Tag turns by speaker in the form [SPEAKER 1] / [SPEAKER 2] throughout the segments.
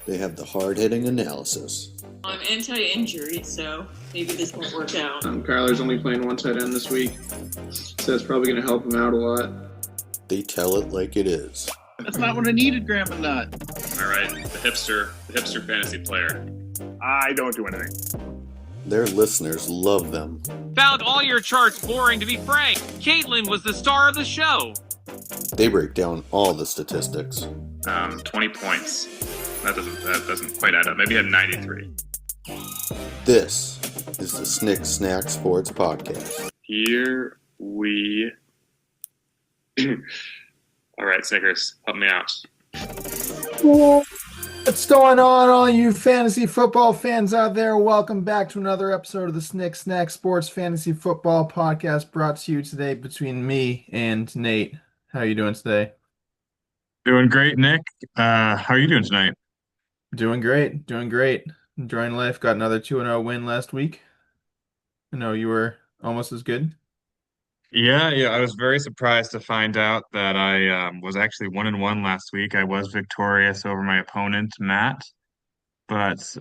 [SPEAKER 1] They have the hard-hitting analysis.
[SPEAKER 2] I'm anti-injury, so maybe this won't work out.
[SPEAKER 3] Kyler's only playing one tight end this week, so that's probably going to help him out a lot.
[SPEAKER 1] They tell it like it is.
[SPEAKER 4] That's not what I needed, Grandma Nut.
[SPEAKER 5] All right, the hipster fantasy player.
[SPEAKER 6] I don't do anything.
[SPEAKER 1] Their listeners love them.
[SPEAKER 7] Found all your charts boring, to be frank. Caitlin was the star of the show.
[SPEAKER 1] They break down all the statistics.
[SPEAKER 5] 20 points. That doesn't quite add up. Maybe he had 93.
[SPEAKER 1] This is the Snick Snack Sports Podcast.
[SPEAKER 5] Here we. All right, Snickers, help me out.
[SPEAKER 8] What's going on, all you fantasy football fans out there? Welcome back to another episode of the Snick Snack Sports Fantasy Football Podcast, brought to you today between me and Nate. How are you doing today?
[SPEAKER 5] Doing great, Nick. How are you doing tonight?
[SPEAKER 8] Doing great. Enjoying life. Got another 2-0 win last week. I know you were almost as good.
[SPEAKER 5] Yeah. I was very surprised to find out that I was actually 1-1 last week. I was victorious over my opponent, Matt. But just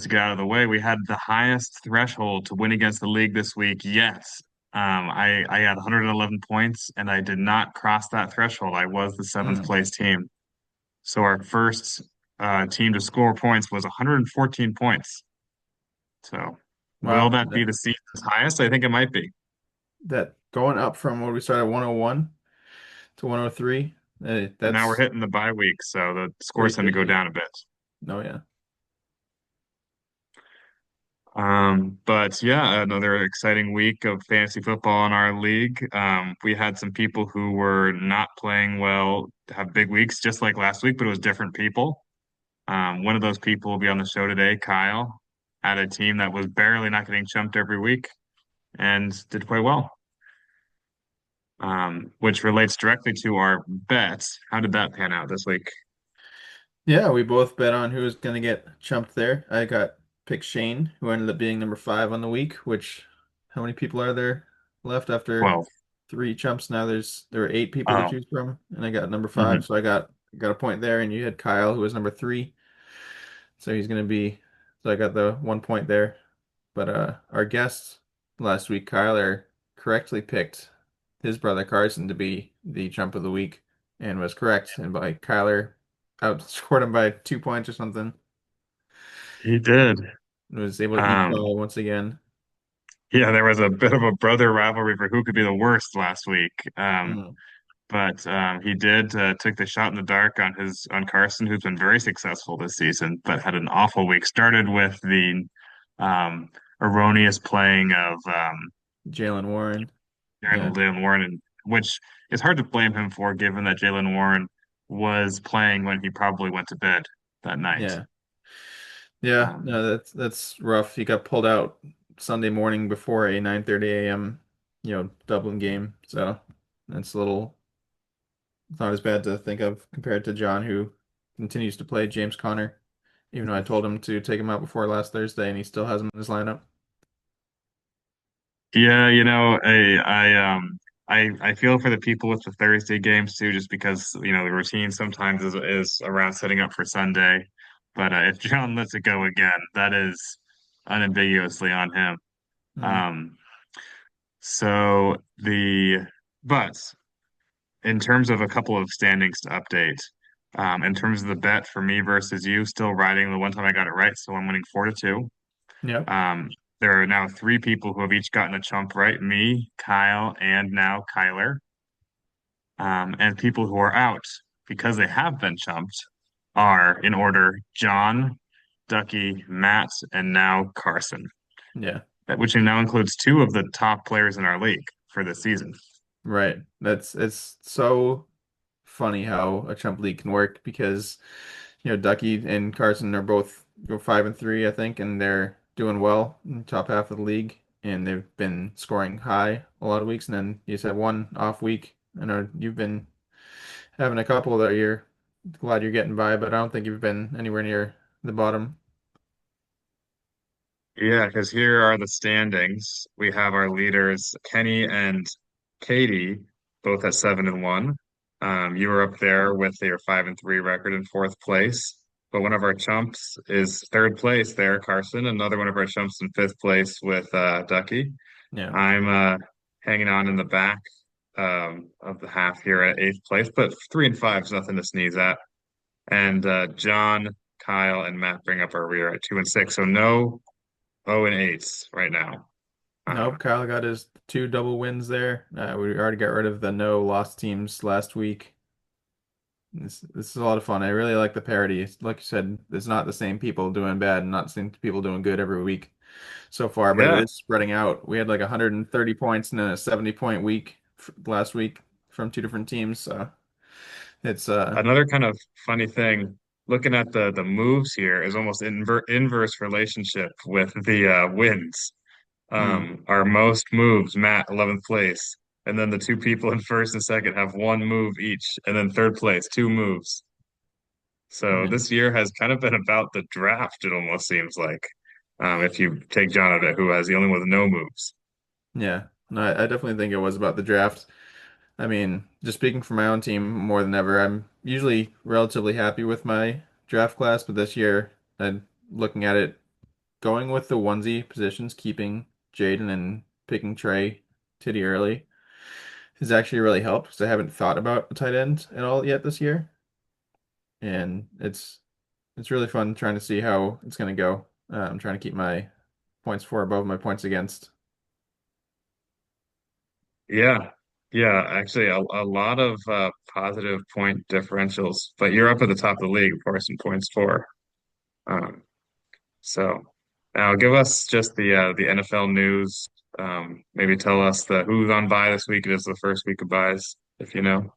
[SPEAKER 5] to get out of the way, we had the highest threshold to win against the league this week. Yes. I had 111 points, and I did not cross that threshold. I was the seventh place team. So our first team to score points was 114 points. So will that be the season's highest? I think it might be.
[SPEAKER 8] That going up from what we started 101 to 103.
[SPEAKER 5] Now we're hitting the bye week, so the scores tend to go down a bit.
[SPEAKER 8] Oh, yeah.
[SPEAKER 5] But yeah, another exciting week of fantasy football in our league. We had some people who were not playing well have big weeks, just like last week, but it was different people. One of those people will be on the show today. Kyle had a team that was barely not getting chumped every week and did quite well. Which relates directly to our bets. How did that pan out this week?
[SPEAKER 8] Yeah, we both bet on who was going to get chumped there. I picked Shane, who ended up being number 5 on the week, which how many people are there left after
[SPEAKER 5] 12.
[SPEAKER 8] 3 chumps? Now there were 8 people to choose from, and I got number 5, so I got a point there, and you had Kyle, who was number 3. So I got the 1 point there. But our guest last week, Kyler, correctly picked his brother Carson to be the chump of the week and was correct. And by Kyler outscored him by 2 points or something.
[SPEAKER 5] He did.
[SPEAKER 8] And was able to eat ball once again.
[SPEAKER 5] Yeah, there was a bit of a brother rivalry for who could be the worst last week. But he did took the shot in the dark on Carson, who's been very successful this season, but had an awful week. Started with the erroneous playing of
[SPEAKER 8] Jaylen Warren.
[SPEAKER 5] Jaylen Warren, which is hard to blame him for, given that Jaylen Warren was playing when he probably went to bed that night.
[SPEAKER 8] Yeah, no, that's rough. He got pulled out Sunday morning before a 9:30 a.m. Dublin game, so it's not as bad to think of compared to John, who continues to play James Conner, even though I told him to take him out before last Thursday, and he still has him in his lineup.
[SPEAKER 5] Yeah, I feel for the people with the Thursday games too, just because the routine sometimes is around setting up for Sunday. But if John lets it go again, that is unambiguously on him. So but in terms of a couple of standings to update, in terms of the bet for me versus you, still riding the one time I got it right, so I'm winning 4-2.
[SPEAKER 8] Yeah.
[SPEAKER 5] There are now 3 people who have each gotten a chump right, me, Kyle, and now Kyler. And people who are out because they have been chumped are, in order, John, Ducky, Matt, and now Carson.
[SPEAKER 8] Yeah.
[SPEAKER 5] Which now includes 2 of the top players in our league for this season.
[SPEAKER 8] Right. It's so funny how a chump league can work because, Ducky and Carson are both 5-3, I think, and they're doing well in the top half of the league, and they've been scoring high a lot of weeks, and then you just have one off week. I know you've been having a couple that you're glad you're getting by, but I don't think you've been anywhere near the bottom.
[SPEAKER 5] Yeah, because here are the standings. We have our leaders, Kenny and Katie, both at 7-1. You were up there with your 5-3 record in fourth place, but one of our chumps is third place there, Carson. Another one of our chumps in fifth place with Ducky.
[SPEAKER 8] Yeah.
[SPEAKER 5] I'm hanging on in the back of the half here at eighth place, but 3 and 5 is nothing to sneeze at. And John, Kyle, and Matt bring up our rear at 2 and 6. So no 0 and 8s right now.
[SPEAKER 8] Nope, Kyle got his 2 double wins there. We already got rid of the no loss teams last week. This is a lot of fun. I really like the parity. Like you said, it's not the same people doing bad and not the same people doing good every week so far, but it
[SPEAKER 5] Yeah,
[SPEAKER 8] is spreading out. We had like 130 points in a 70-point week last week from 2 different teams. So it's
[SPEAKER 5] another kind of funny thing, looking at the moves here is almost inverse relationship with the wins.
[SPEAKER 8] mm,
[SPEAKER 5] Our most moves, Matt, 11th place. And then the two people in first and second have one move each. And then third place, 2 moves. So
[SPEAKER 8] yeah.
[SPEAKER 5] this year has kind of been about the draft, it almost seems like. If you take John out of it, who has the only one with no moves.
[SPEAKER 8] Yeah. No, I definitely think it was about the draft. I mean, just speaking for my own team more than ever, I'm usually relatively happy with my draft class, but this year, I'm looking at it, going with the onesie positions, keeping Jaden and picking Trey Titty early has actually really helped because I haven't thought about a tight end at all yet this year, and it's really fun trying to see how it's going to go. I'm trying to keep my points for above my points against.
[SPEAKER 5] Yeah. Yeah, actually a lot of positive point differentials, but you're up at the top of the league, of course, in points for. Um, so now give us just the NFL news. Maybe tell us the who's on bye this week. It is the first week of buys, if you know.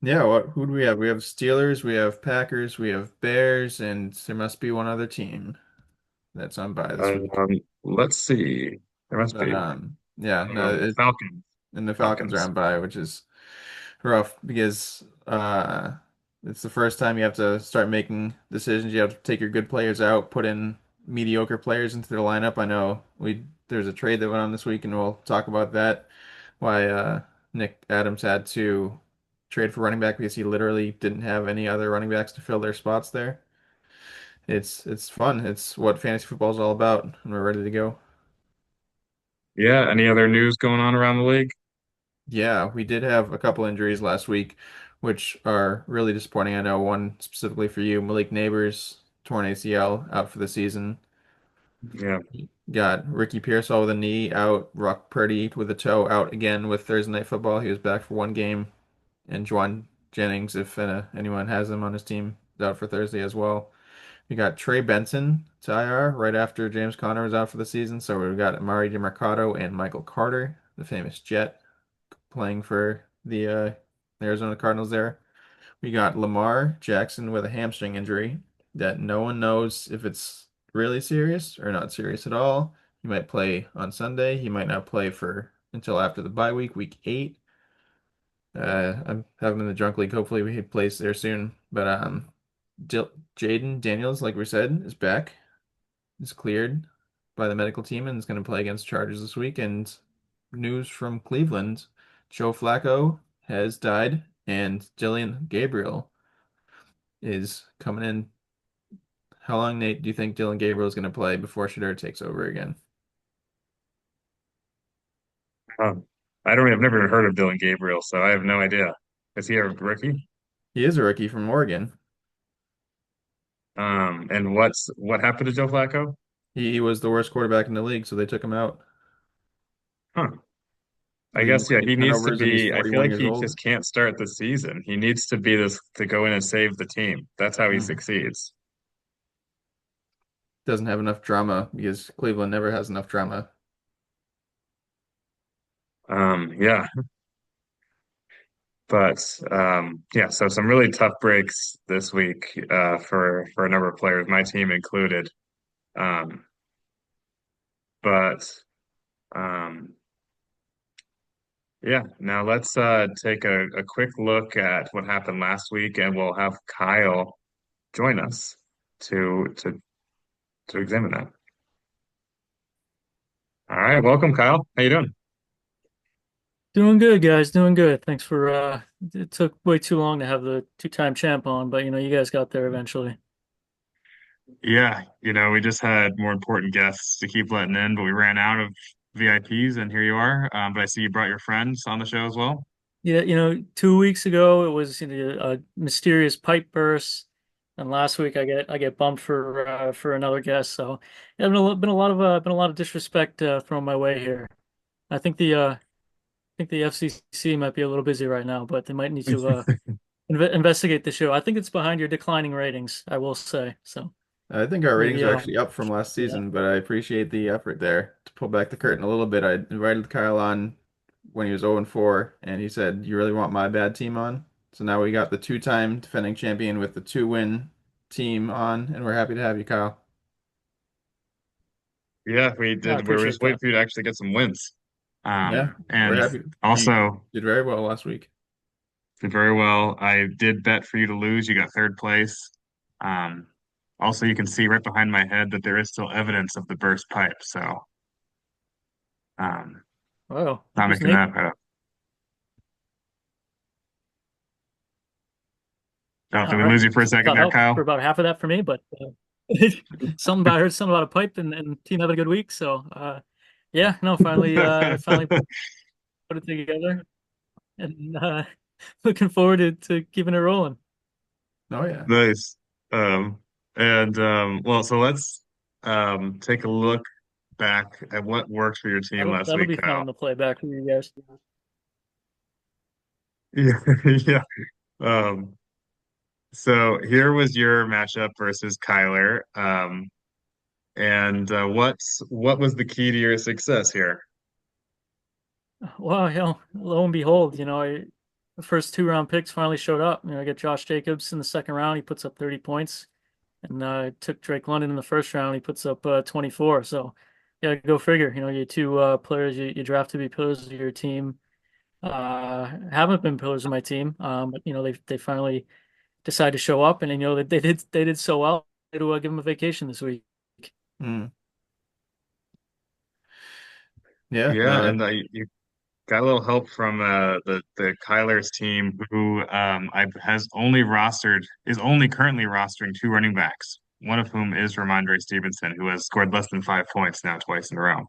[SPEAKER 8] Yeah, who do we have? We have Steelers, we have Packers, we have Bears, and there must be one other team that's on bye this week.
[SPEAKER 5] Let's see. There must
[SPEAKER 8] But
[SPEAKER 5] be
[SPEAKER 8] yeah, no,
[SPEAKER 5] Falcons.
[SPEAKER 8] and the Falcons are
[SPEAKER 5] Falcons.
[SPEAKER 8] on bye, which is rough because it's the first time you have to start making decisions. You have to take your good players out, put in mediocre players into the lineup. I know there's a trade that went on this week, and we'll talk about that. Why Nick Adams had to trade for running back because he literally didn't have any other running backs to fill their spots there. It's fun. It's what fantasy football is all about, and we're ready to go.
[SPEAKER 5] Yeah. Any other news going on around the league?
[SPEAKER 8] Yeah, we did have a couple injuries last week, which are really disappointing. I know one specifically for you, Malik Neighbors, torn ACL, out for the season.
[SPEAKER 5] Yeah.
[SPEAKER 8] Got Ricky Pearsall with a knee out, Brock Purdy with a toe out again with Thursday Night Football. He was back for one game, and Juwan Jennings, if anyone has him on his team, is out for Thursday as well. We got Trey Benson to IR right after James Conner was out for the season. So we've got Amari DiMercato and Michael Carter, the famous Jet, playing for the Arizona Cardinals there. We got Lamar Jackson with a hamstring injury that no one knows if it's really serious or not serious at all. He might play on Sunday. He might not play for until after the bye week, week 8. I'm having him in the junk league. Hopefully he plays there soon. But Jaden Daniels, like we said, is back. Is cleared by the medical team and is going to play against Chargers this week. And news from Cleveland, Joe Flacco has died, and Dylan Gabriel is coming in. How long, Nate, do you think Dylan Gabriel is going to play before Shador takes over again?
[SPEAKER 5] Um, I've never even heard of Dylan Gabriel, so I have no idea. Is he a rookie?
[SPEAKER 8] He is a rookie from Oregon.
[SPEAKER 5] And what happened to Joe Flacco?
[SPEAKER 8] He was the worst quarterback in the league, so they took him out.
[SPEAKER 5] Huh. I
[SPEAKER 8] Leading
[SPEAKER 5] guess yeah,
[SPEAKER 8] in
[SPEAKER 5] he needs to
[SPEAKER 8] turnovers, and he's
[SPEAKER 5] be. I feel
[SPEAKER 8] 41
[SPEAKER 5] like
[SPEAKER 8] years
[SPEAKER 5] he
[SPEAKER 8] old.
[SPEAKER 5] just can't start the season. He needs to be this to go in and save the team. That's how he
[SPEAKER 8] Mm.
[SPEAKER 5] succeeds.
[SPEAKER 8] Doesn't have enough drama because Cleveland never has enough drama.
[SPEAKER 5] Yeah, but yeah. So some really tough breaks this week for a number of players, my team included. Um, but um, yeah. Now let's take a quick look at what happened last week, and we'll have Kyle join us to to to examine that. All right, welcome, Kyle. How you doing?
[SPEAKER 9] Doing good, guys. Doing good. Thanks for it took way too long to have the two-time champ on, but you guys got there eventually.
[SPEAKER 5] Yeah, we just had more important guests to keep letting in, but we ran out of VIPs, and here you are. But I see you brought your friends on the show as well.
[SPEAKER 9] Yeah, 2 weeks ago it was a mysterious pipe burst, and last week I get bumped for another guest. So yeah, been a lot of disrespect thrown my way here. I think the FCC might be a little busy right now, but they might need to investigate the show. I think it's behind your declining ratings, I will say. So
[SPEAKER 8] I think our ratings
[SPEAKER 9] maybe
[SPEAKER 8] are actually up from last
[SPEAKER 9] yeah.
[SPEAKER 8] season, but I appreciate the effort there to pull back the curtain a little bit. I invited Kyle on when he was 0 and 4, and he said, "You really want my bad team on?" So now we got the two-time defending champion with the two-win team on, and we're happy to have you, Kyle.
[SPEAKER 5] Yeah, we
[SPEAKER 9] I
[SPEAKER 5] did. We were
[SPEAKER 9] appreciate
[SPEAKER 5] just waiting
[SPEAKER 9] that.
[SPEAKER 5] for you to actually get some wins.
[SPEAKER 8] Yeah, we're
[SPEAKER 5] And
[SPEAKER 8] happy. You
[SPEAKER 5] also
[SPEAKER 8] did very well last week.
[SPEAKER 5] did very well. I did bet for you to lose. You got third place. Um, Also, you can see right behind my head that there is still evidence of the burst pipe. So, um,
[SPEAKER 9] Oh,
[SPEAKER 5] not
[SPEAKER 9] who's
[SPEAKER 5] making
[SPEAKER 9] Nate?
[SPEAKER 5] that up. Oh, did
[SPEAKER 9] All
[SPEAKER 5] we
[SPEAKER 9] right.
[SPEAKER 5] lose you for a second
[SPEAKER 9] Thought
[SPEAKER 5] there,
[SPEAKER 9] helped for
[SPEAKER 5] Kyle?
[SPEAKER 9] about half of that for me, but I heard something about a pipe and team having a good week. So yeah, no, finally put it together and looking forward to keeping it rolling.
[SPEAKER 8] Oh yeah.
[SPEAKER 5] Nice. Well, so let's take a look back at what worked for your team last
[SPEAKER 9] That'll
[SPEAKER 5] week,
[SPEAKER 9] be fun
[SPEAKER 5] Kyle.
[SPEAKER 9] on the playback for you guys.
[SPEAKER 5] Yeah, yeah. Um, so here was your matchup versus Kyler. And what was the key to your success here?
[SPEAKER 9] Well, lo and behold, the first two-round picks finally showed up. I get Josh Jacobs in the second round. He puts up 30 points. And took Drake London in the first round. He puts up 24. So, yeah, go figure. Your two players you draft to be pillars of your team haven't been pillars of my team. But they finally decided to show up, and they did so well. To give them a vacation this week.
[SPEAKER 8] Mm. Yeah.
[SPEAKER 5] Yeah, and you got a little help from the Kyler's team, who I has only rostered is only currently rostering two running backs, one of whom is Ramondre Stevenson, who has scored less than 5 points now twice in a row.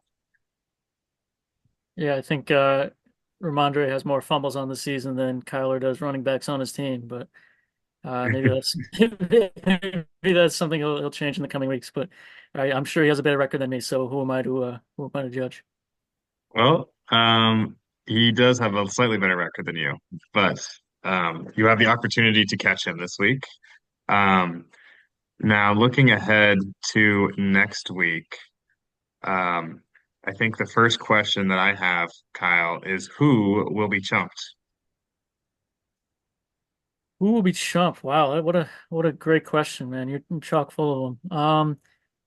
[SPEAKER 9] Yeah, I think Ramondre has more fumbles on the season than Kyler does running backs on his team, but maybe that's maybe that's something he'll change in the coming weeks. But I'm sure he has a better record than me. So who am I to judge?
[SPEAKER 5] Well, he does have a slightly better record than you, but you have the opportunity to catch him this week. Um, Now, looking ahead to next week, um, I think the first question that I have, Kyle, is who will be chumped?
[SPEAKER 9] Who will be Chump? Wow, what a great question, man. You're chock full of them.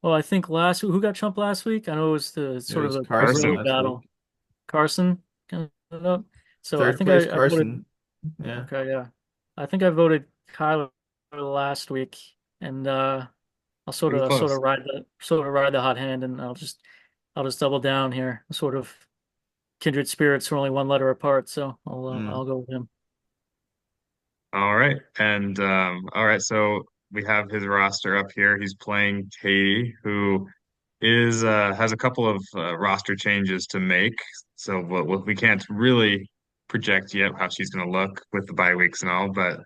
[SPEAKER 9] Well, I think who got Chump last week? I know it was the
[SPEAKER 8] It
[SPEAKER 9] sort of
[SPEAKER 8] was
[SPEAKER 9] the
[SPEAKER 8] Carson
[SPEAKER 9] relay
[SPEAKER 5] Carson.
[SPEAKER 8] last week.
[SPEAKER 9] battle. Carson got it up. So I
[SPEAKER 8] Third
[SPEAKER 9] think
[SPEAKER 8] place
[SPEAKER 9] I voted.
[SPEAKER 8] Carson. Yeah.
[SPEAKER 9] Okay, yeah. I think I voted Kyler last week, and I'll sort
[SPEAKER 5] Pretty
[SPEAKER 9] of sort of
[SPEAKER 5] close.
[SPEAKER 9] ride the hot hand, and I'll just double down here. Sort of kindred spirits are only one letter apart, so
[SPEAKER 8] Mm.
[SPEAKER 9] I'll go with him.
[SPEAKER 5] All right. And all right, so we have his roster up here. He's playing Katie, who is has a couple of roster changes to make. So we can't really project yet how she's going to look with the bye weeks and all, but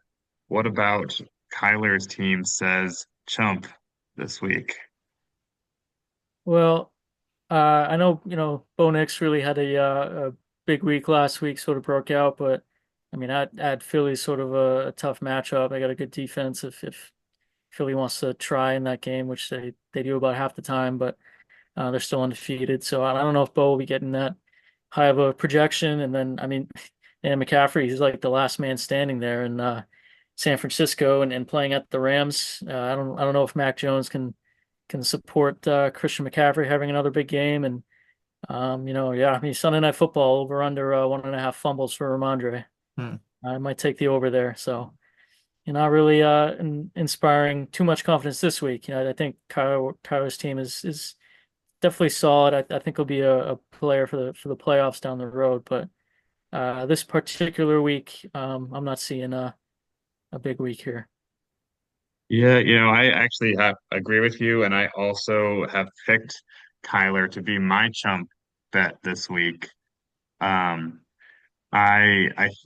[SPEAKER 5] what about Kyler's team says Chump this week?
[SPEAKER 9] Well, I know, Bo Nix really had a big week last week, sort of broke out, but I mean, at Philly's sort of a tough matchup. They got a good defense if Philly wants to try in that game, which they do about half the time, but they're still undefeated. So I don't know if Bo will be getting that high of a projection. And then, I mean, and McCaffrey, he's like the last man standing there in San Francisco and playing at the Rams. I don't know if Mac Jones can support Christian McCaffrey having another big game. And yeah, I mean Sunday Night Football over under 1.5 fumbles for Ramondre.
[SPEAKER 8] Hmm.
[SPEAKER 9] I might take the over there. So you're not really inspiring too much confidence this week. I think Kyler's team is definitely solid. I think he'll be a player for the playoffs down the road. But This particular week, I'm not seeing a big week here.
[SPEAKER 5] Yeah, I actually have agree with you, and I also have picked Kyler to be my chump bet this week. Um,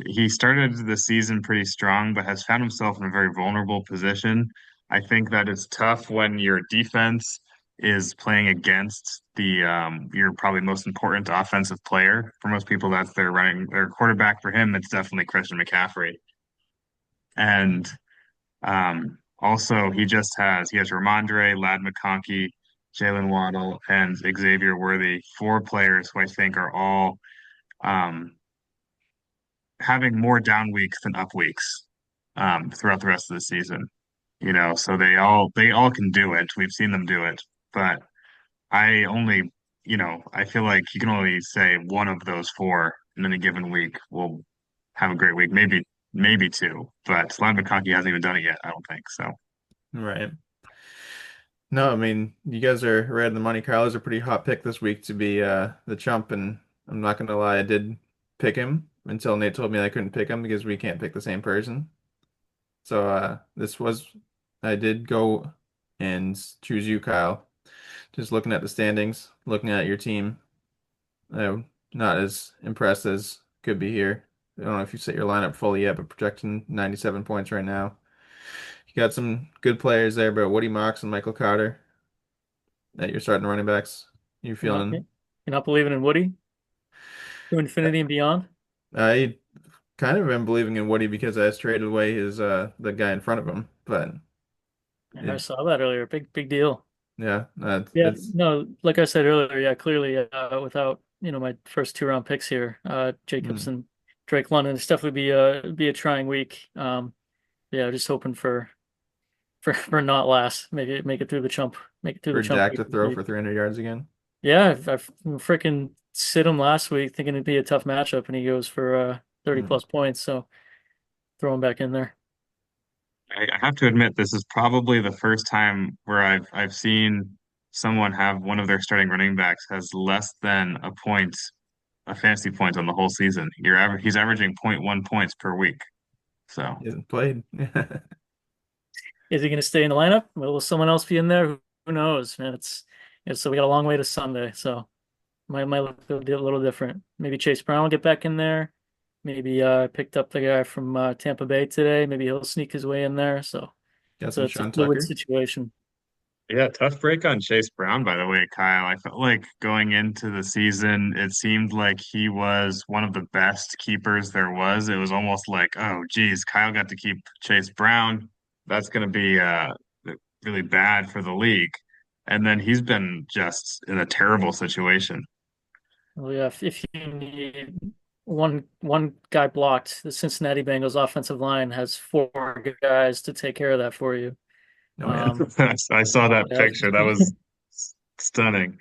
[SPEAKER 5] he started the season pretty strong, but has found himself in a very vulnerable position. I think that it's tough when your defense is playing against your probably most important offensive player. For most people, that's their quarterback. For him, it's definitely Christian McCaffrey. And also he has Ramondre, Lad McConkey, Jalen Waddle, and Xavier Worthy, four players who I think are all um, having more down weeks than up weeks throughout the rest of the season. So they all can do it. We've seen them do it, but I only, I feel like you can only say one of those four in any given week will have a great week, maybe two, but Lad McConkey hasn't even done it yet. I don't think so.
[SPEAKER 8] Right. No, I mean, you guys are right on the money. Kyler's a pretty hot pick this week to be the chump, and I'm not gonna lie, I did pick him until Nate told me I couldn't pick him because we can't pick the same person. So I did go and choose you, Kyle. Just looking at the standings, looking at your team, I'm not as impressed as could be here. I don't know if you set your lineup fully yet, but projecting 97 points right now. You got some good players there, but Woody Mox and Michael Carter at your starting running backs. You feeling?
[SPEAKER 9] You're not believing in Woody to infinity and beyond?
[SPEAKER 8] I kind of am believing in Woody because I just traded away his the guy in front of him. But
[SPEAKER 9] I saw that earlier. Big deal.
[SPEAKER 8] yeah,
[SPEAKER 9] Yeah,
[SPEAKER 8] it's
[SPEAKER 9] no, like I said earlier, yeah, clearly without my first 2 round picks here, Jacobs
[SPEAKER 8] mm,
[SPEAKER 9] and Drake London, it's definitely be a trying week. Yeah, just hoping for not last, make it through the chump, make it through the
[SPEAKER 8] for
[SPEAKER 9] chump
[SPEAKER 8] Dak to throw
[SPEAKER 9] week.
[SPEAKER 8] for 300 yards again.
[SPEAKER 9] Yeah, I've freaking sit him last week thinking it'd be a tough matchup, and he goes for 30
[SPEAKER 8] Mm.
[SPEAKER 9] plus points. So throw him back in there.
[SPEAKER 5] I have to admit, this is probably the first time where I've seen someone have one of their starting running backs has less than a fantasy point on the whole season. He's averaging zero point 0.1 points per week. So
[SPEAKER 8] He hasn't played.
[SPEAKER 9] Is he going to stay in the lineup? Will someone else be in there? Who knows, man? So we got a long way to Sunday. So might look a little different. Maybe Chase Brown will get back in there. Maybe picked up the guy from Tampa Bay today. Maybe he'll sneak his way in there. So
[SPEAKER 8] Got
[SPEAKER 9] so
[SPEAKER 8] some
[SPEAKER 9] it's a
[SPEAKER 8] Sean
[SPEAKER 9] fluid
[SPEAKER 8] Tucker.
[SPEAKER 9] situation.
[SPEAKER 5] yeah, tough break on Chase Brown, by the way, Kyle. I felt like going into the season, it seemed like he was one of the best keepers there was. It was almost like, oh, geez, Kyle got to keep Chase Brown. That's going to be really bad for the league. And then he's been just in a terrible situation.
[SPEAKER 9] Well, yeah, if you need one guy blocked, the Cincinnati Bengals offensive line has 4 guys to take care of that for you.
[SPEAKER 8] Oh yeah.
[SPEAKER 5] I saw that
[SPEAKER 9] Yeah,
[SPEAKER 5] picture. That was stunning.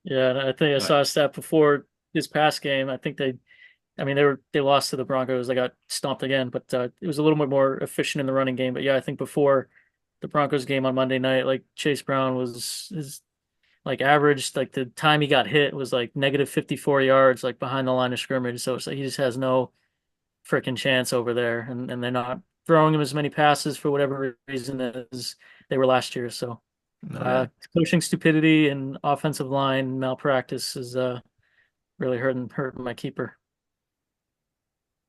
[SPEAKER 9] yeah, and I think I
[SPEAKER 8] But
[SPEAKER 9] saw a stat before this past game. I think I mean, they lost to the Broncos. They got stomped again, but it was a little bit more efficient in the running game. But yeah, I think before the Broncos game on Monday night, like Chase Brown is like averaged, like the time he got hit was like negative 54 yards, like behind the line of scrimmage. So it's like he just has no freaking chance over there, and they're not throwing him as many passes for whatever reason as they were last year. So
[SPEAKER 8] oh yeah.
[SPEAKER 9] coaching stupidity and offensive line malpractice is really hurting my keeper.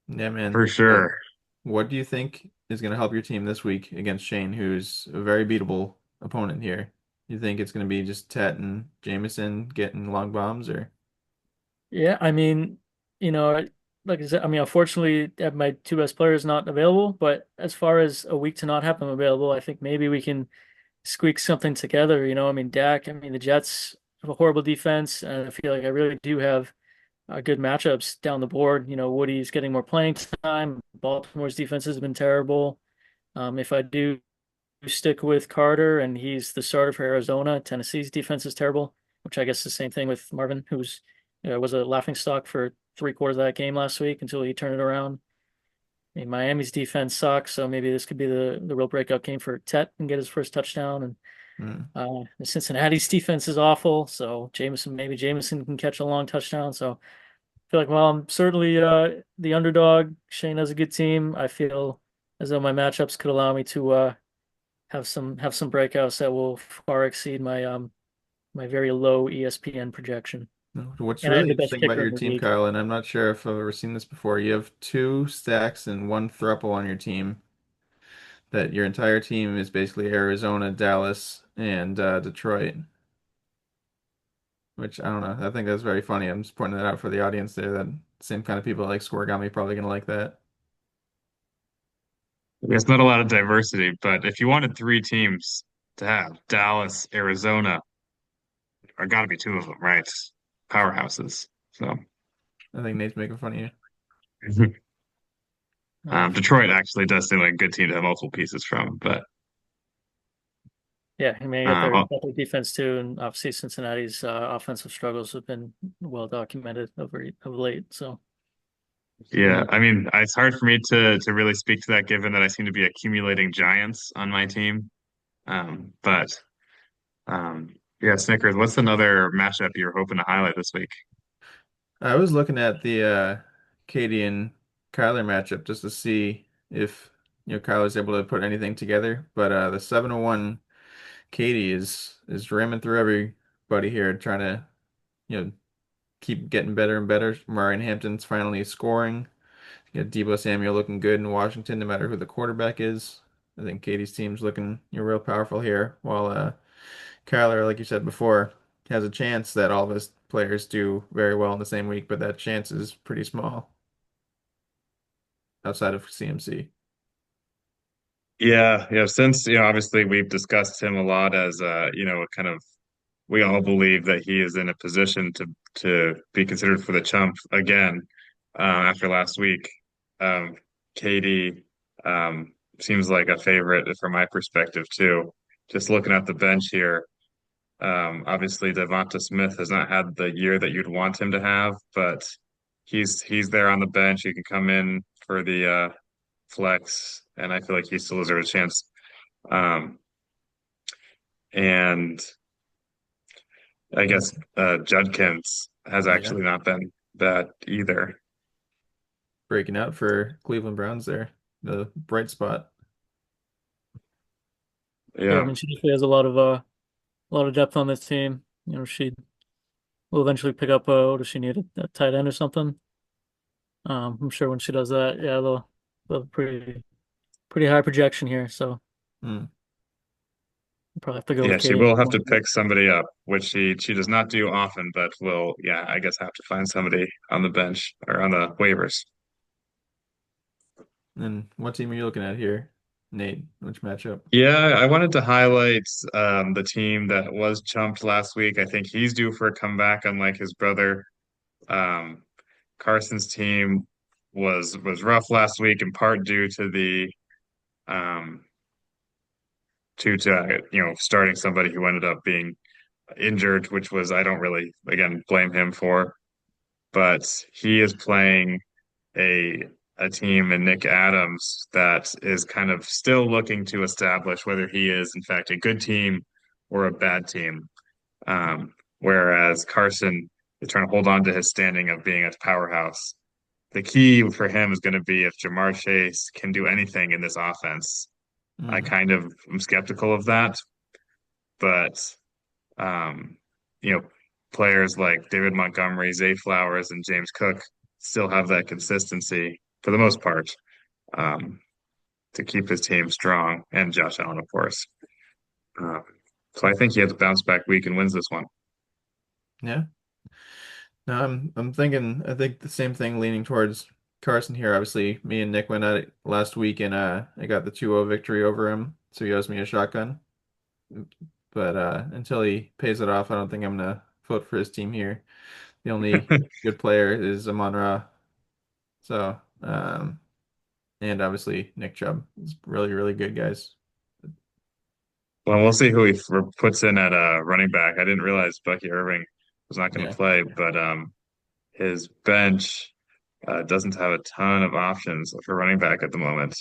[SPEAKER 8] Yeah, man.
[SPEAKER 5] For
[SPEAKER 8] Well,
[SPEAKER 5] sure.
[SPEAKER 8] what do you think is going to help your team this week against Shane, who's a very beatable opponent here? You think it's going to be just Tet and Jameson getting long bombs, or
[SPEAKER 9] Yeah, I mean, like I said, I mean, unfortunately, my 2 best players not available. But as far as a week to not have them available, I think maybe we can squeak something together. I mean, Dak. I mean, the Jets have a horrible defense, and I feel like I really do have good matchups down the board. Woody's getting more playing time. Baltimore's defense has been terrible. If I do stick with Carter and he's the starter for Arizona, Tennessee's defense is terrible, which I guess is the same thing with Marvin, who's was a laughing stock for 3 quarters of that game last week until he turned it around. I mean, Miami's defense sucks, so maybe this could be the real breakout game for Tet and get his first touchdown. And
[SPEAKER 8] hmm.
[SPEAKER 9] the Cincinnati's defense is awful, so maybe Jameson can catch a long touchdown. So feel like while I'm certainly the underdog, Shane has a good team. I feel as though my matchups could allow me to have some breakouts that will far exceed my very low ESPN projection.
[SPEAKER 8] What's
[SPEAKER 9] And I have
[SPEAKER 8] really
[SPEAKER 9] the best
[SPEAKER 8] interesting about
[SPEAKER 9] kicker in
[SPEAKER 8] your
[SPEAKER 9] the
[SPEAKER 8] team,
[SPEAKER 9] league.
[SPEAKER 8] Kyle, and I'm not sure if I've ever seen this before. You have two stacks and one thruple on your team. That your entire team is basically Arizona, Dallas, and Detroit. Which I don't know. I think that's very funny. I'm just pointing that out for the audience there. That same kind of people like Scoregami probably gonna like that.
[SPEAKER 5] There's not a lot of diversity, but if you wanted three teams to have, Dallas, Arizona, are got to be two of them, right? Powerhouses. So
[SPEAKER 8] I think Nate's making fun of you.
[SPEAKER 9] Um,
[SPEAKER 5] Detroit actually does seem like a good team to have multiple pieces from, but
[SPEAKER 9] yeah, I mean, you
[SPEAKER 5] uh,
[SPEAKER 9] got their defense too, and obviously Cincinnati's offensive struggles have been well documented of late. So
[SPEAKER 5] yeah,
[SPEAKER 8] Yeah.
[SPEAKER 5] I mean, it's hard for me to really speak to that given that I seem to be accumulating giants on my team. But yeah, Snickers, what's another matchup you're hoping to highlight this week?
[SPEAKER 8] I was looking at the Katie and Kyler matchup just to see if Kyler's able to put anything together. But the 701 Katie is ramming through everybody here, trying to you know keep getting better and better. Marion Hampton's finally scoring. You got Debo Samuel looking good in Washington, no matter who the quarterback is. I think Katie's team's looking real powerful here, while Kyler, like you said before, has a chance that all of his players do very well in the same week, but that chance is pretty small outside of CMC.
[SPEAKER 5] Yeah, yeah. Since obviously we've discussed him a lot as kind of we all believe that he is in a position to be considered for the chump again after last week. Um, Katie seems like a favorite from my perspective too. Just looking at the bench here, obviously Devonta Smith has not had the year that you'd want him to have, but he's there on the bench. He can come in for the flex, and I feel like he still deserves a chance. Um, and I guess Judkins has
[SPEAKER 8] Yeah,
[SPEAKER 5] actually not been bad either.
[SPEAKER 8] breaking out for Cleveland Browns there, the bright spot.
[SPEAKER 9] yeah, I
[SPEAKER 5] Yeah.
[SPEAKER 9] mean, she definitely has a lot of depth on this team. She will eventually pick up what does she need, a tight end or something? I'm sure when she does that, yeah, they'll have pretty high projection here. So
[SPEAKER 8] Hmm.
[SPEAKER 9] we'll probably have to go with
[SPEAKER 5] Yeah, she
[SPEAKER 9] Katie.
[SPEAKER 5] will have to pick somebody up, which she does not do often, but will, yeah, I guess have to find somebody on the bench or on the waivers.
[SPEAKER 8] And what team are you looking at here, Nate? Which matchup?
[SPEAKER 5] Yeah, I wanted to highlight the team that was chumped last week. I think he's due for a comeback, unlike his brother. Um, Carson's team was rough last week, in part due to the um, to starting somebody who ended up being injured, which was I don't really again blame him for, but he is playing a a team in Nick Adams that is kind of still looking to establish whether he is in fact a good team or a bad team. Whereas Carson is trying to hold on to his standing of being a powerhouse. The key for him is going to be if Jamar Chase can do anything in this offense. I
[SPEAKER 8] Hmm.
[SPEAKER 5] kind of am skeptical of that, but um, you know, players like David Montgomery, Zay Flowers, and James Cook still have that consistency for the most part um, to keep his team strong, and Josh Allen, of course. Um, so I think he has a bounce back week and wins this one.
[SPEAKER 8] Yeah. No, I'm thinking. I think the same thing, leaning towards Carson here. Obviously, me and Nick went at it last week, and I got the 2-0 victory over him, so he owes me a shotgun. But until he pays it off, I don't think I'm gonna vote for his team here. The only good player is Amon-Ra. So, and obviously Nick Chubb is really, really good, guys.
[SPEAKER 5] Well, we'll see who he puts in at running back. I didn't realize Bucky Irving was not going to
[SPEAKER 8] Yeah.
[SPEAKER 5] play, but his bench doesn't have a ton of options for running back at the moment.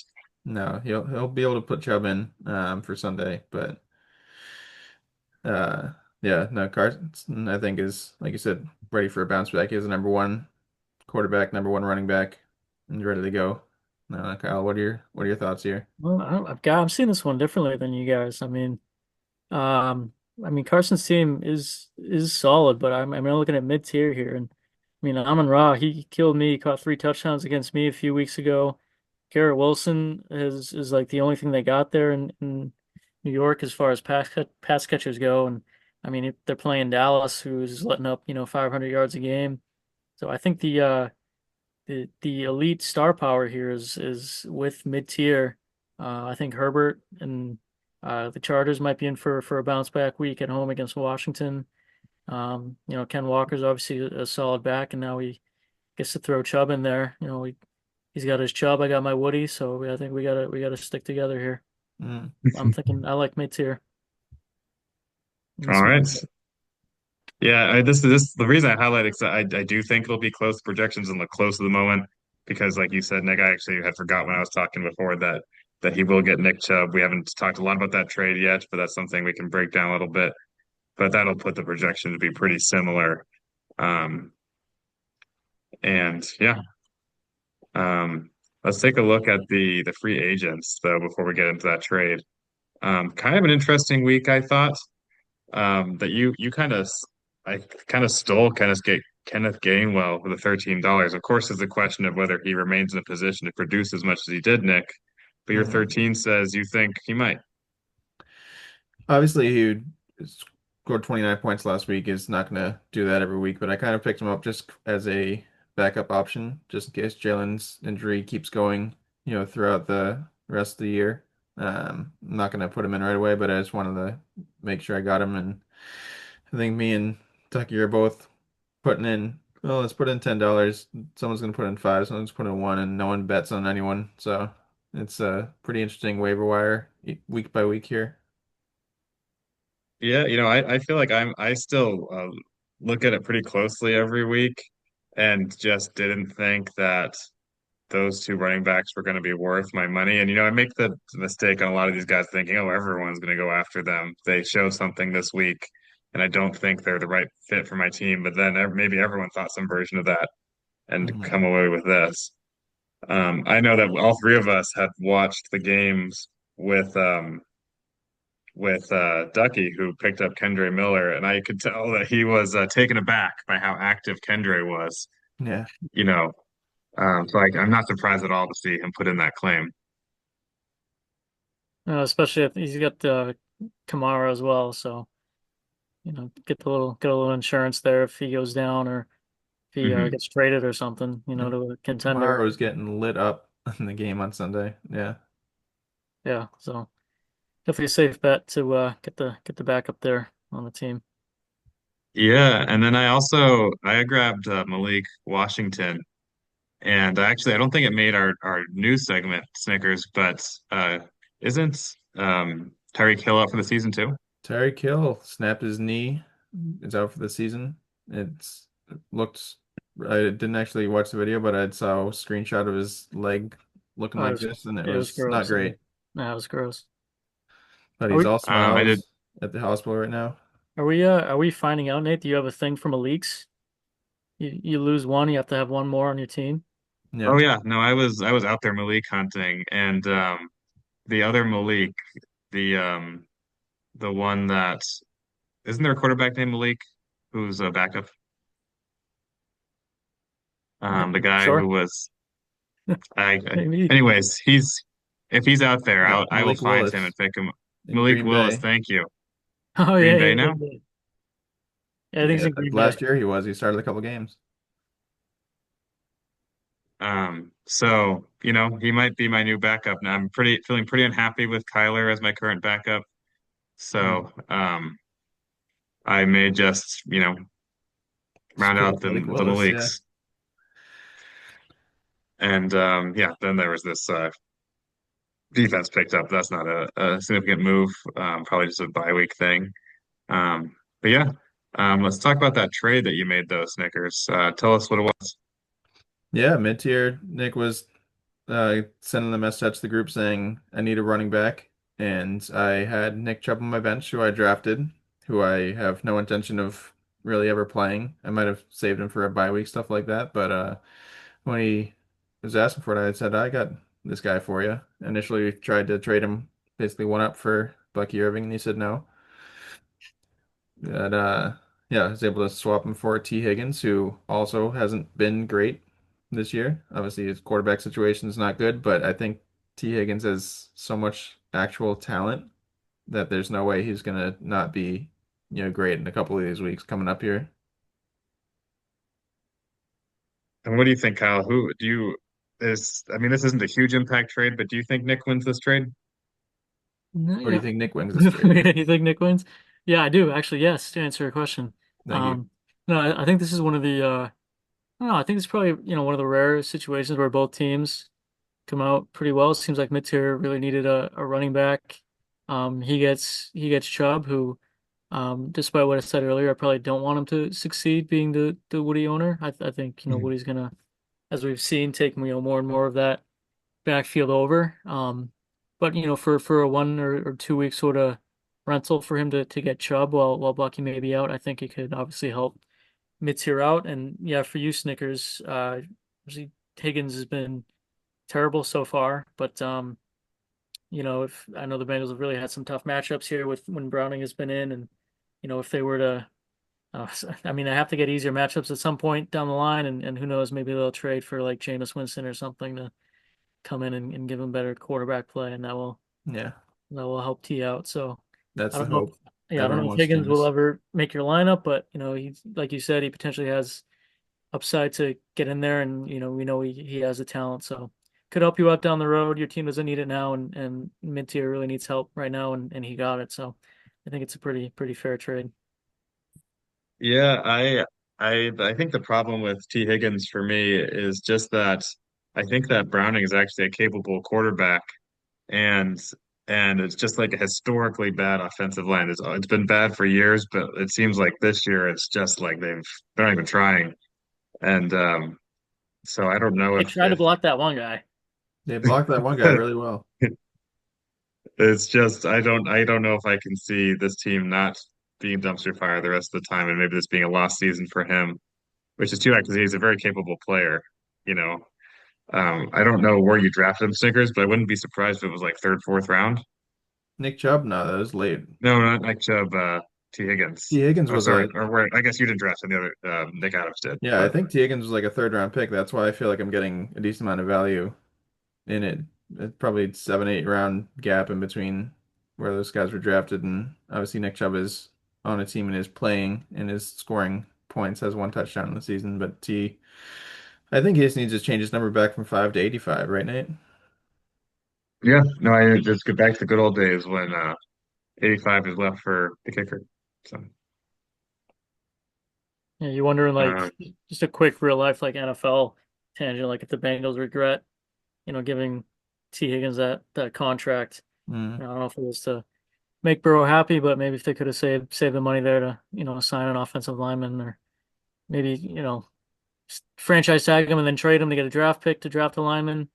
[SPEAKER 8] No, he'll be able to put Chubb in for Sunday, but yeah, no, Carson I think is like you said, ready for a bounce back. He's the number one quarterback, number one running back, and ready to go. Kyle, what are your thoughts here?
[SPEAKER 9] Well, I'm seeing this one differently than you guys. Um, Carson's team is solid, but I'm looking at mid tier here, and Amon Ra, he killed me. He caught 3 touchdowns against me a few weeks ago. Garrett Wilson is like the only thing they got there in New York as far as pass catchers go, and they're playing Dallas, who's letting up 500 yards a game. So I think the elite star power here is with mid tier. I think Herbert and the Chargers might be in for a bounce back week at home against Washington. Ken Walker's obviously a solid back, and now he gets to throw Chubb in there. He's got his Chubb, I got my Woody, so I think we gotta stick together here.
[SPEAKER 8] Mm.
[SPEAKER 9] I'm thinking I like mid tier.
[SPEAKER 5] All right. Yeah, this the reason I highlight it is I do think it'll be close to projections and look close to the moment because, like you said, Nick, I actually had forgot when I was talking before that he will get Nick Chubb. We haven't talked a lot about that trade yet, but that's something we can break down a little bit. But that'll put the projection to be pretty similar. Um, and yeah, let's take a look at the free agents though before we get into that trade. Kind of an interesting week, I thought. That you kind of I kind of stole Kenneth Gainwell for the $13. Of course, there's a question of whether he remains in a position to produce as much as he did, Nick. But your
[SPEAKER 8] Mhm.
[SPEAKER 5] 13 says you think he might.
[SPEAKER 8] Obviously, he scored 29 points last week. Is not going to do that every week, but I kind of picked him up just as a backup option, just in case Jalen's injury keeps going, throughout the rest of the year. I'm not going to put him in right away, but I just wanted to make sure I got him. And I think me and Tucky are both putting in, well, let's put in $10. Someone's going to put in five, someone's put in one, and no one bets on anyone. So it's a pretty interesting waiver wire week by week here.
[SPEAKER 5] Yeah, I feel like I still look at it pretty closely every week and just didn't think that those two running backs were going to be worth my money. And I make the mistake on a lot of these guys thinking, oh, everyone's going to go after them. They show something this week, and I don't think they're the right fit for my team. But then maybe everyone thought some version of that and
[SPEAKER 8] Mhm.
[SPEAKER 5] come away with this. I know that all three of us had watched the games with Ducky, who picked up Kendre Miller, and I could tell that he was taken aback by how active Kendre was.
[SPEAKER 8] Yeah.
[SPEAKER 5] You know, so I'm not surprised at all to see him put in that claim.
[SPEAKER 9] Especially if he's got Kamara as well, so get a little insurance there if he goes down or if he
[SPEAKER 5] Hmm.
[SPEAKER 9] gets traded or something,
[SPEAKER 8] And
[SPEAKER 9] to a
[SPEAKER 8] Kamara
[SPEAKER 9] contender.
[SPEAKER 8] was getting lit up in the game on Sunday. Yeah.
[SPEAKER 9] Yeah, so definitely a safe bet to get the backup there on the team.
[SPEAKER 5] Yeah, and then I grabbed Malik Washington, and actually I don't think it made our news segment Snickers, but isn't Tyreek Hill out for the season too?
[SPEAKER 8] Tyreek Hill snapped his knee. Is out for the season. It looked. I didn't actually watch the video, but I saw a screenshot of his leg looking
[SPEAKER 9] Oh,
[SPEAKER 8] like this, and it
[SPEAKER 9] it was
[SPEAKER 8] was not
[SPEAKER 9] gross. Yeah,
[SPEAKER 8] great.
[SPEAKER 9] it was gross.
[SPEAKER 8] But
[SPEAKER 9] Are
[SPEAKER 8] he's
[SPEAKER 9] we
[SPEAKER 8] all
[SPEAKER 5] I did.
[SPEAKER 8] smiles at the hospital right now.
[SPEAKER 9] are we finding out, Nate? Do you have a thing from a leaks? You lose one, you have to have one more on your team.
[SPEAKER 5] Oh
[SPEAKER 8] Yeah.
[SPEAKER 5] yeah, no, I was out there Malik hunting, and the other Malik, the um the one that isn't there a quarterback named Malik who's a backup? The guy who
[SPEAKER 9] Sure.
[SPEAKER 5] was I
[SPEAKER 9] Maybe.
[SPEAKER 5] anyways, he's if he's out there,
[SPEAKER 8] Yeah.
[SPEAKER 5] I will
[SPEAKER 8] Malik
[SPEAKER 5] find him and
[SPEAKER 8] Willis
[SPEAKER 5] pick him.
[SPEAKER 8] in
[SPEAKER 5] Malik
[SPEAKER 8] Green
[SPEAKER 5] Willis,
[SPEAKER 8] Bay.
[SPEAKER 5] thank you.
[SPEAKER 9] Oh
[SPEAKER 5] Green
[SPEAKER 9] yeah,
[SPEAKER 5] Bay
[SPEAKER 9] yeah,
[SPEAKER 5] now?
[SPEAKER 9] yeah. Yeah, I think he's
[SPEAKER 8] Yeah,
[SPEAKER 9] in Green Bay.
[SPEAKER 8] last year he was. He started a couple games.
[SPEAKER 5] So, he might be my new backup now. I'm feeling pretty unhappy with Kyler as my current backup.
[SPEAKER 8] Mm.
[SPEAKER 5] So, I may just,
[SPEAKER 8] Just
[SPEAKER 5] round
[SPEAKER 8] pull
[SPEAKER 5] out
[SPEAKER 8] up Malik
[SPEAKER 5] the
[SPEAKER 8] Willis. Yeah.
[SPEAKER 5] Maliks. And yeah, then there was this defense picked up. That's not a significant move. Probably just a bye week thing. But yeah, let's talk about that trade that you made though, Snickers. Tell us what it was.
[SPEAKER 8] Yeah. Mid tier. Nick was sending the message to the group saying I need a running back, and I had Nick Chubb on my bench, who I drafted, who I have no intention of really ever playing. I might have saved him for a bye week, stuff like that. But when he was asking for it, I said, I got this guy for you. Initially tried to trade him basically one up for Bucky Irving, and he said no. But yeah, I was able to swap him for T. Higgins, who also hasn't been great this year. Obviously, his quarterback situation is not good, but I think T. Higgins has so much actual talent that there's no way he's gonna not be, great in a couple of these weeks coming up here.
[SPEAKER 5] And what do you think, Kyle? Who do you is I mean, this isn't a huge impact trade, but do you think Nick wins this trade?
[SPEAKER 9] No,
[SPEAKER 8] Or do you
[SPEAKER 9] yeah.
[SPEAKER 8] think Nick wins this trade?
[SPEAKER 9] You think Nick wins? Yeah, I do actually. Yes, to answer your question.
[SPEAKER 8] Thank you.
[SPEAKER 9] No, I think this is one of the. I don't know. I think it's probably one of the rare situations where both teams come out pretty well. It seems like mid-tier really needed a running back. He gets Chubb, who, despite what I said earlier, I probably don't want him to succeed being the Woody owner. I think
[SPEAKER 8] Mhm.
[SPEAKER 9] Woody's gonna, as we've seen, take more and more of that backfield over. But for a 1 or 2 week sort of rental for him to get Chubb while Bucky may be out, I think it could obviously help mid-tier out. And yeah, for you Snickers, obviously Higgins has been terrible so far, but if I know the Bengals have really had some tough matchups here with when Browning has been in, and if they were to, I mean, I have to get easier matchups at some point down the line, and who knows, maybe they'll trade for like Jameis Winston or something to come in and give him better quarterback play, and
[SPEAKER 8] Yeah,
[SPEAKER 9] that will help T out. So
[SPEAKER 8] that's
[SPEAKER 9] I
[SPEAKER 8] the
[SPEAKER 9] don't know.
[SPEAKER 8] hope.
[SPEAKER 9] Yeah, I don't
[SPEAKER 8] Everyone
[SPEAKER 9] know if
[SPEAKER 8] wants
[SPEAKER 9] Higgins will
[SPEAKER 8] Jameis.
[SPEAKER 9] ever make your lineup, but he's like you said, he potentially has upside to get in there, and we know he has the talent, so could help you out down the road. Your team doesn't need it now, and mid tier really needs help right now, and he got it. So I think it's a pretty fair trade.
[SPEAKER 5] Yeah, I think the problem with T. Higgins for me is just that I think that Browning is actually a capable quarterback, and it's just like a historically bad offensive line. It's been bad for years, but it seems like this year it's just like they're not even trying. And so I don't know
[SPEAKER 9] They tried to
[SPEAKER 5] if
[SPEAKER 9] block that one guy.
[SPEAKER 8] They blocked that one guy really well.
[SPEAKER 5] it's just I don't know if I can see this team not being dumpster fire the rest of the time, and maybe this being a lost season for him, which is too bad because he's a very capable player. You know, I don't know where you drafted him, Snickers, but I wouldn't be surprised if it was like third, fourth round.
[SPEAKER 8] Nick Chubb, no, that was late.
[SPEAKER 5] No, not Nick Chubb, T.
[SPEAKER 8] T.
[SPEAKER 5] Higgins.
[SPEAKER 8] Higgins
[SPEAKER 5] Oh,
[SPEAKER 8] was
[SPEAKER 5] sorry,
[SPEAKER 8] a
[SPEAKER 5] or where? I guess you didn't draft him. The other Nick Adams did,
[SPEAKER 8] Yeah, I
[SPEAKER 5] but
[SPEAKER 8] think T. Higgins was like a third round pick. That's why I feel like I'm getting a decent amount of value in it. It's probably 7, 8 round gap in between where those guys were drafted, and obviously Nick Chubb is on a team and is playing and is scoring points, has 1 touchdown in the season. But I think he just needs to change his number back from 5 to 85, right, Nate?
[SPEAKER 5] yeah, no, I just get back to the good old days when 85 is left for the kicker. So,
[SPEAKER 9] Yeah, you're wondering
[SPEAKER 5] um,
[SPEAKER 9] like just a quick real life like NFL tangent, like if the Bengals regret, giving T Higgins that contract.
[SPEAKER 8] Mm,
[SPEAKER 9] I don't know if it was to make Burrow happy, but maybe if they could have saved the money there to sign an offensive lineman, or maybe franchise tag him and then trade him to get a draft pick to draft a lineman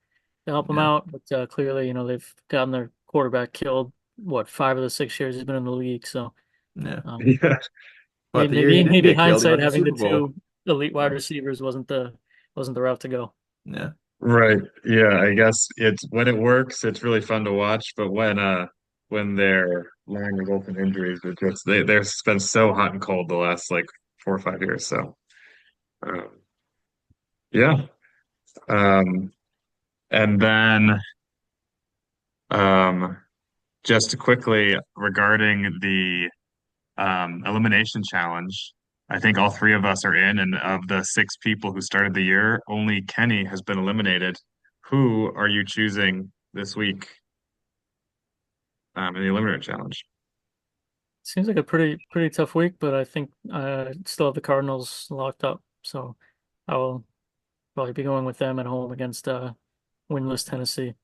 [SPEAKER 9] to help him
[SPEAKER 8] yeah,
[SPEAKER 9] out. But clearly, they've gotten their quarterback killed. What, 5 of the 6 years he's been in the league? So
[SPEAKER 8] yeah.
[SPEAKER 9] um,
[SPEAKER 5] yeah,
[SPEAKER 8] But the year he didn't
[SPEAKER 9] maybe
[SPEAKER 8] get killed, he
[SPEAKER 9] hindsight
[SPEAKER 8] went to the
[SPEAKER 9] having the
[SPEAKER 8] Super Bowl.
[SPEAKER 9] two elite wide
[SPEAKER 8] Yeah,
[SPEAKER 9] receivers wasn't the route to go.
[SPEAKER 8] yeah,
[SPEAKER 5] right. Yeah, I guess it's when it works, it's really fun to watch, but when their line results in injuries, it's just they've been so hot and cold the last like 4 or 5 years. So um, yeah. Um, and then um, just quickly regarding the elimination challenge, I think all three of us are in, and of the 6 people who started the year, only Kenny has been eliminated. Who are you choosing this week in the eliminator challenge?
[SPEAKER 9] Seems like a pretty tough week, but I think I still have the Cardinals locked up, so I will probably be going with them at home against winless Tennessee.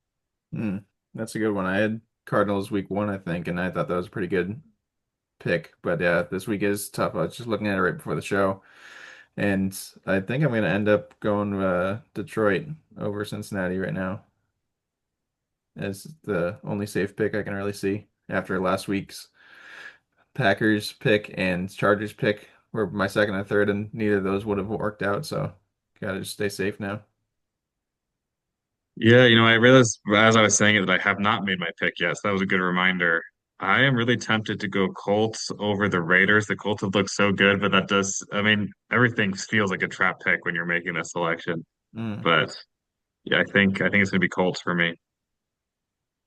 [SPEAKER 8] mm, that's a good one. I had Cardinals week 1, I think, and I thought that was a pretty good pick. But yeah, this week is tough. I was just looking at it right before the show, and I think I'm going to end up going Detroit over Cincinnati right now as the only safe pick I can really see after last week's Packers pick and Chargers pick. were my second and third, and neither of those would have worked out. So gotta just stay safe now.
[SPEAKER 5] Yeah, I realized as I was saying it that I have not made my pick yet. So that was a good reminder. I am really tempted to go Colts over the Raiders. The Colts have looked so good, but that does, I mean, everything feels like a trap pick when you're making a selection.
[SPEAKER 8] Mm.
[SPEAKER 5] But yeah, I think it's gonna be Colts for me.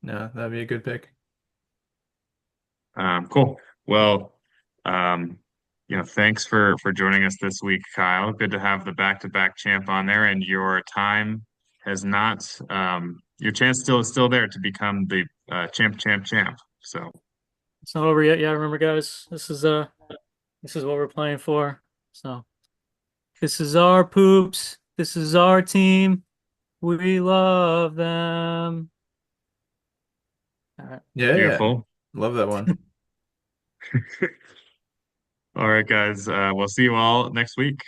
[SPEAKER 8] No, that'd be a good pick.
[SPEAKER 5] Cool. Well, um, thanks for joining us this week, Kyle. Good to have the back-to-back champ on there, and your time has not your chance still is still there to become the champ. So
[SPEAKER 9] It's not over yet. Yeah, remember, guys. This is what we're playing for. So this is our poops. This is our team. We love them. All right.
[SPEAKER 8] Yeah, yeah.
[SPEAKER 5] beautiful.
[SPEAKER 8] Love that one.
[SPEAKER 5] All right, guys. We'll see you all next week.